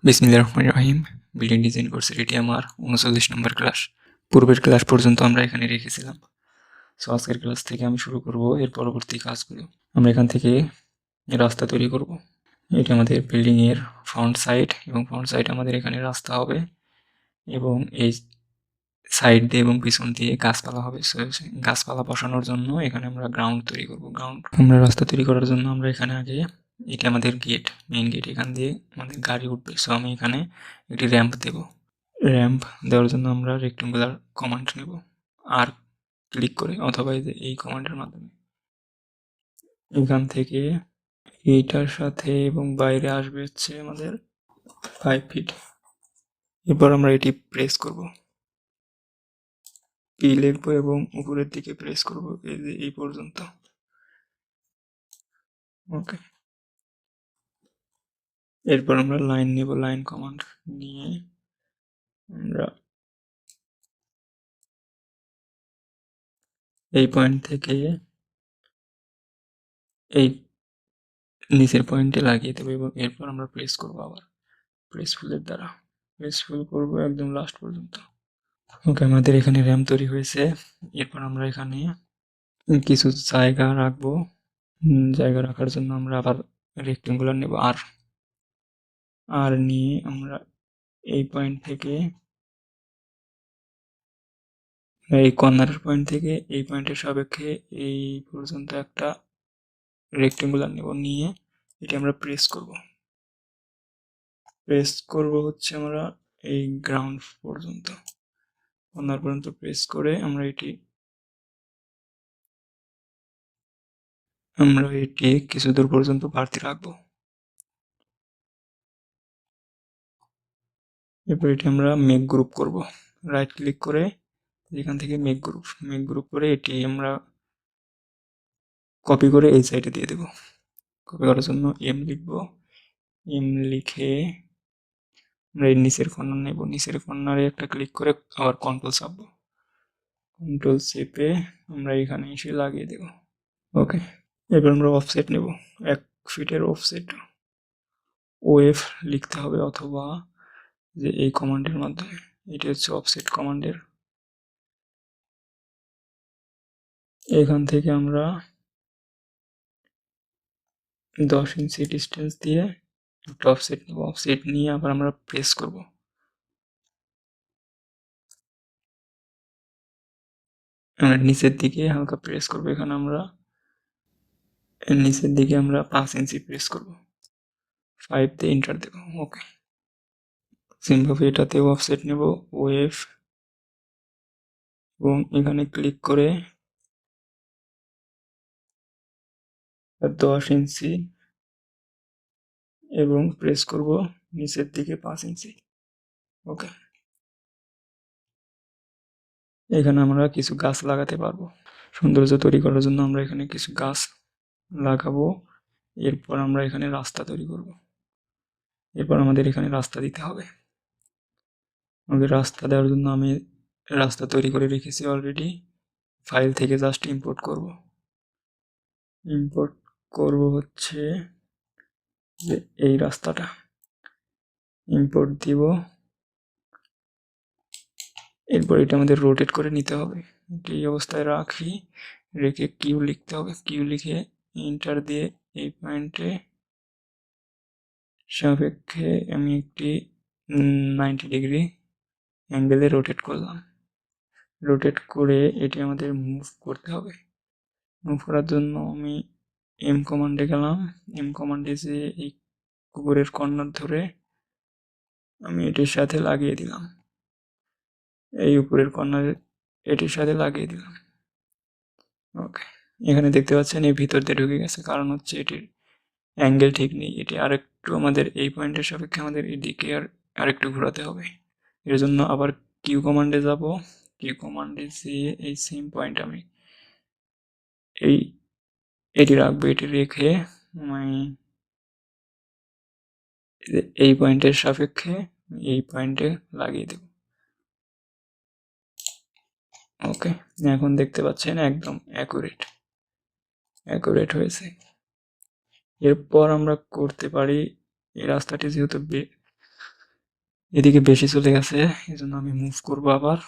বিসমিল্লাহির রহমানির রহিম। Building design কোর্সের এটি আমার ৩৯ নম্বর ক্লাস। পূর্বের ক্লাস পর্যন্ত আমরা এখানে রেখেছিলাম। সো আজকের ক্লাস থেকে আমি শুরু করব এর পরবর্তী কাজগুলো। আমরা এখান থেকে রাস্তা তৈরি করব। এটা আমাদের বিল্ডিংয়ের ফ্রন্ট সাইড এবং ফ্রন্ট সাইড আমাদের এখানে রাস্তা হবে এবং এই সাইড দিয়ে এবং পিছন দিয়ে গাছপালা হবে। সো গাছপালা বসানোর জন্য এখানে আমরা গ্রাউন্ড তৈরি করব। আমরা রাস্তা তৈরি করার জন্য আমরা এখানে আগে এটা আমাদের গেট, মেইন গেট, এখান দিয়ে আমাদের গাড়ি উঠবে। সো আমি এখানে একটি র্যাম্প দেব। র্যাম্প দেওয়ার জন্য আমরা রেক্টেঙ্গুলার কমান্ড নেব আর ক্লিক করে, অথবা এই কমান্ডের মাধ্যমে এখান থেকে এইটার সাথে এবং বাইরে আসবে হচ্ছে আমাদের 5 ফিট। এরপর আমরা এটি প্রেস করব, পি লিখব এবং উপরের দিকে প্রেস করব এই পর্যন্ত। ওকে, এরপর আমরা লাইন নেব, লাইন কমান্ড নিয়ে আমরা এই পয়েন্ট থেকে এই নিচের পয়েন্টে লাগিয়ে দেবো এবং এরপর আমরা প্রেস করব, আবার প্রেস ফুলের দ্বারা প্রেস ফুল করবো একদম লাস্ট পর্যন্ত। ওকে, আমাদের এখানে র্যাম তৈরি হয়েছে। এরপর আমরা এখানে কিছু জায়গা রাখবো। জায়গা রাখার জন্য আমরা আবার রেক্টেঙ্গুলার নেব আর নিয়ে আমরা এই পয়েন্ট থেকে এই কর্নারের পয়েন্ট থেকে এই পয়েন্টের সাপেক্ষে এই পর্যন্ত একটা রেক্টেঙ্গুলার নেব, নিয়ে এটি আমরা প্রেস করব হচ্ছে আমরা এই গ্রাউন্ড পর্যন্ত, কর্নার পর্যন্ত প্রেস করে আমরা এটি কিছু দূর পর্যন্ত বাড়তি রাখবো। এরপর এটি আমরা মেক গ্রুপ করব, রাইট ক্লিক করে এখান থেকে মেক গ্রুপ করে এটি আমরা কপি করে এই সাইডে দিয়ে দেব। কপি করার জন্য এম লিখব, এম লিখে আমরা এই নিচের কর্নার নেব, নিচের কর্নারে একটা ক্লিক করে আবার কন্ট্রোল চাপবো, কন্ট্রোল চেপে আমরা এখানে এসে লাগিয়ে দেব। ওকে, এবার আমরা অফসেট নেব, 1 ফিটের অফসেট। ওএফ লিখতে হবে, অথবা যে এই কমান্ডের মাধ্যমে, এটা হচ্ছে অফসেট কমান্ডের। এখান থেকে আমরা 10 ইঞ্চি ডিস্টেন্স দিয়ে একটা অফসেট নেব, অফসেট নিয়ে আবার আমরা প্রেস করব। আমরা নিচের দিকে হালকা প্রেস করব, এখানে আমরা নিচের দিকে আমরা 5 ইঞ্চি প্রেস করব, 5 দিয়ে এন্টার দেব। ওকে, সিম্পলি এটাতেও অফসেট নেব, ওএফ, এবং এখানে ক্লিক করে 10 ইঞ্চি এবং প্রেস করব নিচের দিকে 5 ইঞ্চি। ওকে, এখানে আমরা কিছু গাছ লাগাতে পারবো। সৌন্দর্য তৈরি করার জন্য আমরা এখানে কিছু গাছ লাগাবো। এরপর আমরা এখানে রাস্তা তৈরি করব। এরপর আমাদের এখানে রাস্তা দিতে হবে। আমাদের রাস্তা দেওয়ার জন্য আমি রাস্তা তৈরি করে রেখেছি অলরেডি, ফাইল থেকে জাস্ট ইম্পোর্ট করব হচ্ছে যে এই রাস্তাটা ইম্পোর্ট দিব। এরপর এটা আমাদের রোটেট করে নিতে হবে, এই অবস্থায় রেখে কিউ লিখতে হবে, কিউ লিখে এন্টার দিয়ে এই পয়েন্টে সাপেক্ষে আমি একটি 90 ডিগ্রি অ্যাঙ্গেলে রোটেট করলাম। রোটেট করে এটি আমাদের মুভ করতে হবে। মুভ করার জন্য আমি এম কমান্ডে গেলাম, এম কমান্ডে যে এই কুকুরের কর্নার ধরে আমি এটির সাথে লাগিয়ে দিলাম, এই উপরের কর্নারে এটির সাথে লাগিয়ে দিলাম। ওকে, এখানে দেখতে পাচ্ছেন এই ভিতর দিয়ে ঢুকে গেছে, কারণ হচ্ছে এটির অ্যাঙ্গেল ঠিক নেই। এটি আরেকটু আমাদের এই পয়েন্টের সাপেক্ষে আমাদের এদিকে আরেকটু ঘোরাতে হবে। এর জন্য আবার কিউ কমান্ডে যাব, কিউ কমান্ডে যেয়ে এই সেম পয়েন্ট আমি এটি রাখবো, এটি রেখে আমি এই পয়েন্টের সাপেক্ষে এই পয়েন্টে লাগিয়ে দেব। ওকে, এখন দেখতে পাচ্ছেন একদম অ্যাকুরেট হয়েছে। এরপর আমরা করতে পারি, এই রাস্তাটি যেহেতু এদিকে বেশি চলে গেছে, এই জন্য আমি মুভ করবো, আবার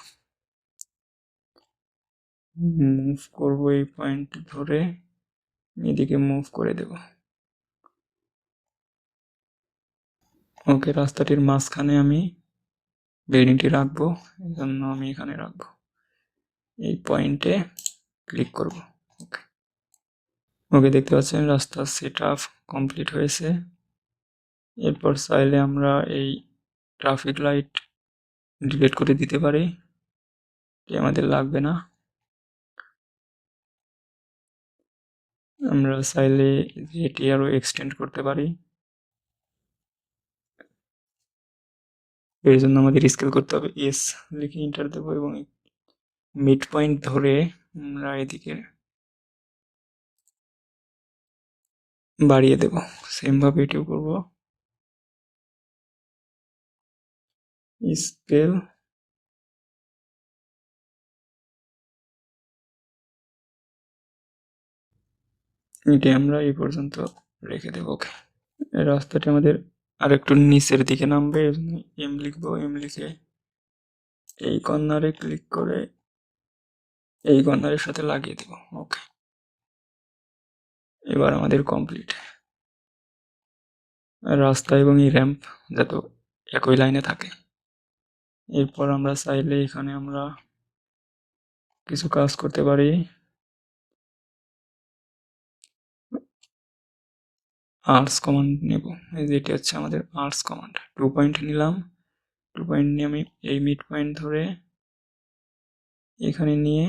মুভ করবো এই পয়েন্ট ধরে এদিকে মুভ করে দেব। ওকে, রাস্তাটির মাঝখানে আমি বিল্ডিংটি রাখবো, এই জন্য আমি এখানে রাখবো, এই পয়েন্টে ক্লিক করব। ওকে ওকে, দেখতে পাচ্ছেন রাস্তার সেট আপ কমপ্লিট হয়েছে। এরপর চাইলে আমরা এই ট্রাফিক লাইট ডিলিট করে দিতে পারি, আমাদের লাগবে না। আমরা চাইলে এটি আরো এক্সটেন্ড করতে পারি, এর জন্য আমাদের স্কেল করতে হবে, এস লিখে এন্টার দেবো এবং মিড পয়েন্ট ধরে আমরা এদিকে বাড়িয়ে দেব। সেম ভাবে এটিও করব, স্কেল এটি আমরা এই পর্যন্ত রেখে দেব। ওকে, রাস্তাটি আমাদের আর একটু নিচের দিকে নামবে, এর জন্য এম লিখবো, এম লিখে এই কর্নারে ক্লিক করে এই কর্নারের সাথে লাগিয়ে দেব। ওকে, এবার আমাদের কমপ্লিট। রাস্তা এবং এই র্যাম্প যাতে একই লাইনে থাকে। এরপর আমরা চাইলে এখানে আমরা কিছু কাজ করতে পারি, আর্টস কমান্ড নেব, এই যে এটি হচ্ছে আমাদের আর্টস কমান্ড। 2 পয়েন্ট নিলাম, 2 পয়েন্ট নিয়ে আমি এই মিড পয়েন্ট ধরে এখানে নিয়ে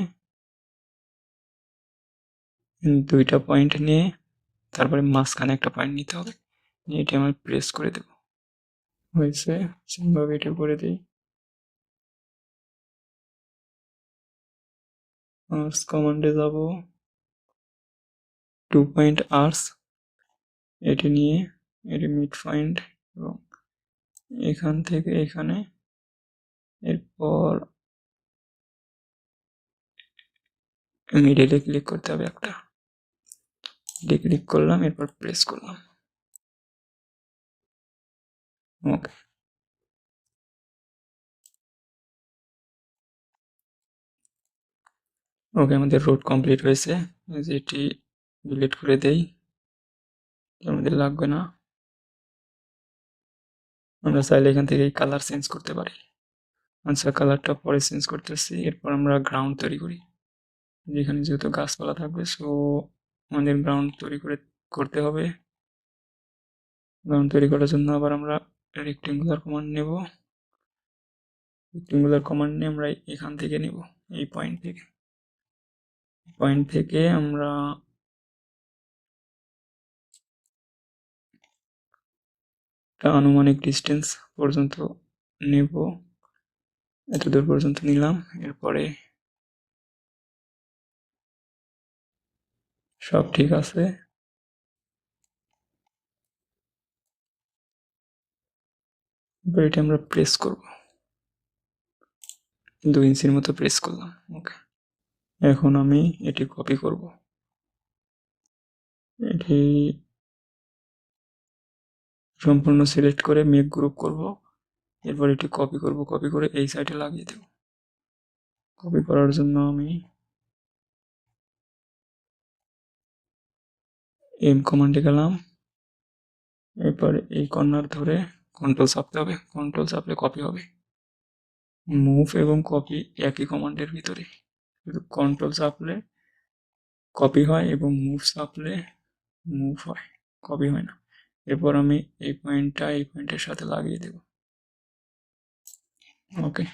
2টা পয়েন্ট নিয়ে তারপরে মাঝখানে একটা পয়েন্ট নিতে হবে, নিয়ে এটি আমি প্রেস করে দেব। হয়েছে, সেমভাবে এটা করে দিই। আর্টস কমান্ডে যাব, 2 পয়েন্ট আর্টস এটি নিয়ে এটি মিড পয়েন্ট এবং এখান থেকে এখানে, এরপর মিডলে ক্লিক করতে হবে একটা, ক্লিক করলাম, এরপর প্রেস করলাম। ওকে ওকে, আমাদের রোড কমপ্লিট হয়েছে, যেটি ডিলিট করে দেই, আমাদের লাগবে না। আমরা চাইলে এখান থেকে কালার চেঞ্জ করতে পারি। আচ্ছা, কালারটা পরে চেঞ্জ করতেছি। এরপর আমরা গ্রাউন্ড তৈরি করি, যেখানে যেহেতু গাছপালা থাকবে, সো আমাদের গ্রাউন্ড তৈরি করতে হবে। গ্রাউন্ড তৈরি করার জন্য আবার আমরা রেক্টেঙ্গুলার কমান্ড নেব, রেক্টেঙ্গুলার কমান্ড নিয়ে আমরা এখান থেকে নেব, এই পয়েন্ট থেকে আমরা একটা আনুমানিক ডিস্টেন্স পর্যন্ত নেব, এত দূর পর্যন্ত নিলাম। এরপরে সব ঠিক আছে, এবার এটা আমরা প্রেস করব, 2 ইঞ্চির মতো প্রেস করলাম। ওকে, এখন আমি এটি কপি করব, এটি সম্পূর্ণ সিলেক্ট করে মেক গ্রুপ করব, এরপর এটি কপি করে এই সাইডে লাগিয়ে দেব। কপি করার জন্য আমি এম কমান্ডে গেলাম, এরপর এই কর্নার ধরে কন্ট্রোল চাপতে হবে, কন্ট্রোল চাপলে কপি হবে। মুভ এবং কপি একই কমান্ডের ভিতরে, কিন্তু কন্ট্রোল চাপলে কপি হয় এবং মুভ চাপলে মুভ হয়, কপি হয় না। এরপর আমি এই পয়েন্টটা এই পয়েন্টের সাথে লাগিয়ে দেব। ওকে,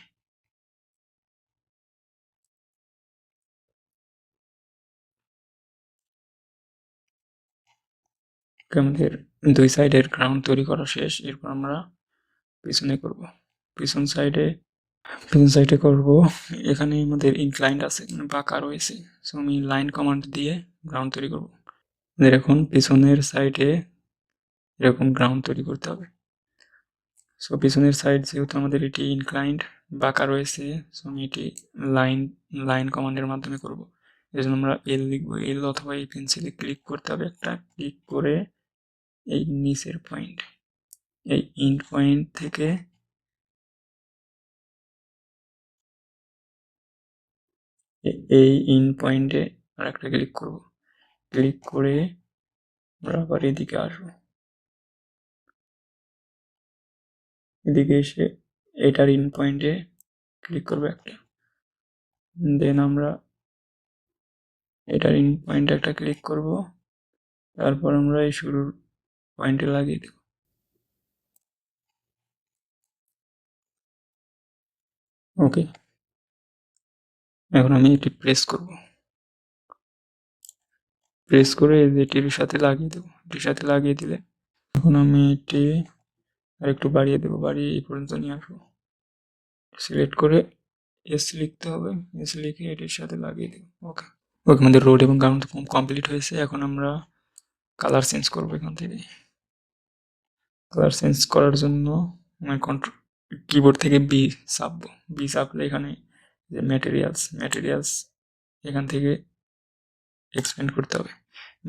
আমাদের 2 সাইডের গ্রাউন্ড তৈরি করা শেষ। এরপর আমরা পিছনে করব, পিছন সাইডে করব। এখানে আমাদের ইনক্লাইন্ড আছে, মানে বাঁকা রয়েছে, সো আমি লাইন কমান্ড দিয়ে গ্রাউন্ড তৈরি করব। আমাদের এখন পিছনের সাইডে এরকম গ্রাউন্ড তৈরি করতে হবে। সো পিছনের সাইড যেহেতু আমাদের এটি ইনক্লাইন্ড বাঁকা রয়েছে, সো আমি এটি লাইন কমান্ডের মাধ্যমে করব। এই জন্য আমরা এল লিখবো, এল অথবা এই পেন্সিলে ক্লিক করতে হবে একটা, ক্লিক করে এই নিচের পয়েন্ট, এই ইন্ড পয়েন্ট থেকে এই ইন পয়েন্টে আর একটা ক্লিক করব, ক্লিক করে আমরা আবার এদিকে আসবো, এদিকে এসে এটার ইন পয়েন্টে ক্লিক করবো একটা, দেন আমরা এটার ইন পয়েন্টে একটা ক্লিক করব, তারপর আমরা এই শুরুর পয়েন্টে লাগিয়ে দেব। ওকে, এখন আমি এটি প্রেস করব, প্রেস করে এটির সাথে লাগিয়ে দেবো, এটির সাথে লাগিয়ে দিলে এখন আমি এটি আর একটু বাড়িয়ে দেবো, বাড়িয়ে এই পর্যন্ত নিয়ে আসবো, সিলেক্ট করে এস লিখতে হবে, এস লিখে এটির সাথে লাগিয়ে দেবো। ওকে ওকে, আমাদের রোড এবং গ্রাউন্ড কমপ্লিট হয়েছে। এখন আমরা কালার চেঞ্জ করবো। এখান থেকে কালার চেঞ্জ করার জন্য আমার কন্ট্রোল কিবোর্ড থেকে বি চাপবো, বি চাপলে এখানে যে ম্যাটেরিয়ালস এখান থেকে এক্সপ্যান্ড করতে হবে।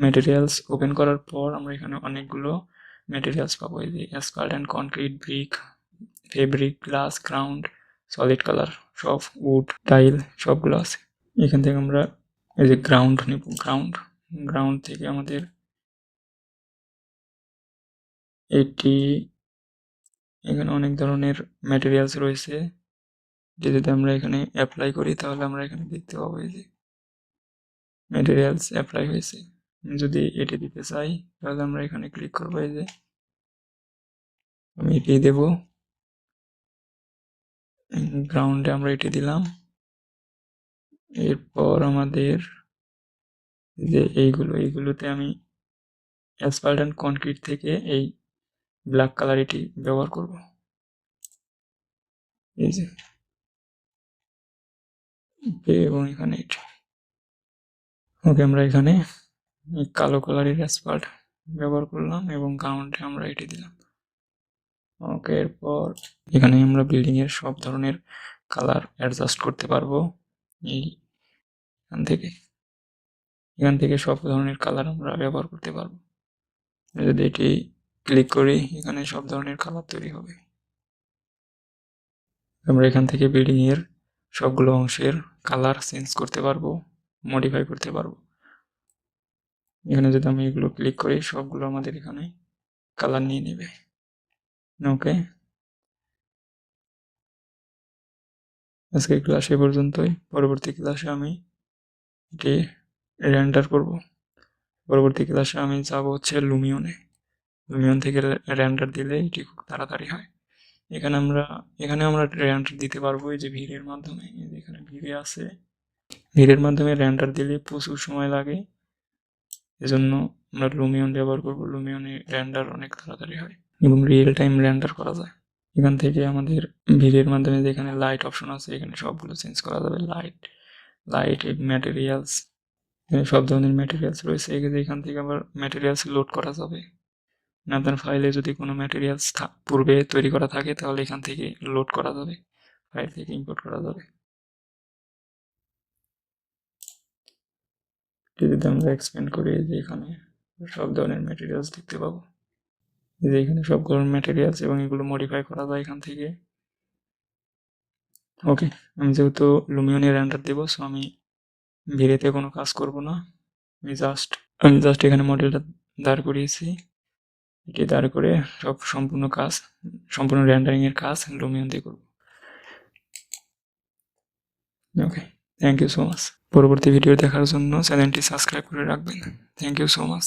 ম্যাটেরিয়ালস ওপেন করার পর আমরা এখানে অনেকগুলো ম্যাটেরিয়ালস পাবো, এই যে Asphalt and concrete, brick, fabric, glass, ground, solid colour, সব উড, টাইল সবগুলো আছে। এখান থেকে আমরা এই যে গ্রাউন্ড নেব, গ্রাউন্ড থেকে আমাদের এটি এখানে অনেক ধরনের ম্যাটেরিয়ালস রয়েছে, যে যদি আমরা এখানে অ্যাপ্লাই করি তাহলে আমরা এখানে দেখতে পাবো এই যে ম্যাটেরিয়ালস অ্যাপ্লাই হয়েছে। যদি এটি দিতে চাই তাহলে আমরা এখানে ক্লিক করবো, এই যে আমি এটি দেব, গ্রাউন্ডে আমরা এটি দিলাম। এরপর আমাদের যে এইগুলোতে আমি অ্যাসফাল্ট অ্যান্ড কনক্রিট থেকে এই ব্ল্যাক কালার এটি ব্যবহার করব, এই যে এবং এখানে এটি। ওকে, আমরা এখানে কালো কালারের অ্যাসফাল্ট ব্যবহার করলাম এবং গ্রাউন্ডে আমরা এটি দিলাম। ওকে, এরপর এখানে আমরা বিল্ডিং এর সব ধরনের কালার অ্যাডজাস্ট করতে পারবো। এখান থেকে সব ধরনের কালার আমরা ব্যবহার করতে পারবো। যদি এটি ক্লিক করি এখানে সব ধরনের কালার তৈরি হবে। আমরা এখান থেকে বিল্ডিং এর সবগুলো অংশের কালার চেঞ্জ করতে পারবো, মডিফাই করতে পারবো। এখানে যদি আমি এগুলো ক্লিক করি সবগুলো আমাদের এখানে কালার নিয়ে নেবে। ওকে, আজকের ক্লাস এ পর্যন্তই। পরবর্তী ক্লাসে আমি এটি রেন্ডার করব। পরবর্তী ক্লাসে আমি যাব হচ্ছে লুমিয়ন থেকে রেন্ডার দিলে এটি খুব তাড়াতাড়ি হয়। এখানে আমরা রেন্ডার দিতে পারবো এই যে ভিড়ের মাধ্যমে, এখানে ভিড়ে আছে, ভিড়ের মাধ্যমে রেন্ডার দিলে প্রচুর সময় লাগে, এজন্য আমরা লুমিয়ন ব্যবহার করবো। লুমিয়নে রেন্ডার অনেক তাড়াতাড়ি হয় এবং রিয়েল টাইম রেন্ডার করা যায়। এখান থেকে আমাদের ভিড়ের মাধ্যমে যেখানে লাইট অপশন আছে এখানে সবগুলো চেঞ্জ করা যাবে, লাইট ম্যাটেরিয়ালস, এখানে সব ধরনের ম্যাটেরিয়ালস রয়েছে। এখান থেকে আবার ম্যাটেরিয়ালস লোড করা যাবে। আপনার ফাইলে যদি কোনো ম্যাটেরিয়ালস পূর্বে তৈরি করা থাকে তাহলে এখান থেকে লোড করা যাবে, ফাইল থেকে ইম্পোর্ট করা যাবে। যদি আমরা এক্সপ্যান্ড করি যে এখানে সব ধরনের ম্যাটেরিয়ালস দেখতে পাবো, যে এখানে সব ধরনের ম্যাটেরিয়ালস এবং এগুলো মডিফাই করা যায় এখান থেকে। ওকে, আমি যেহেতু লুমিয়নে রেন্ডার দেবো সো আমি ভিড়েতে কোনো কাজ করব না, আমি জাস্ট এখানে মডেলটা দাঁড় করিয়েছি, এটি দাঁড় করে সম্পূর্ণ রেন্ডারিং এর কাজ লুমিয়ন দিয়ে করব। Okay, thank you so much. পরবর্তী ভিডিও দেখার জন্য চ্যানেলটি সাবস্ক্রাইব করে রাখবেন। Thank you so much.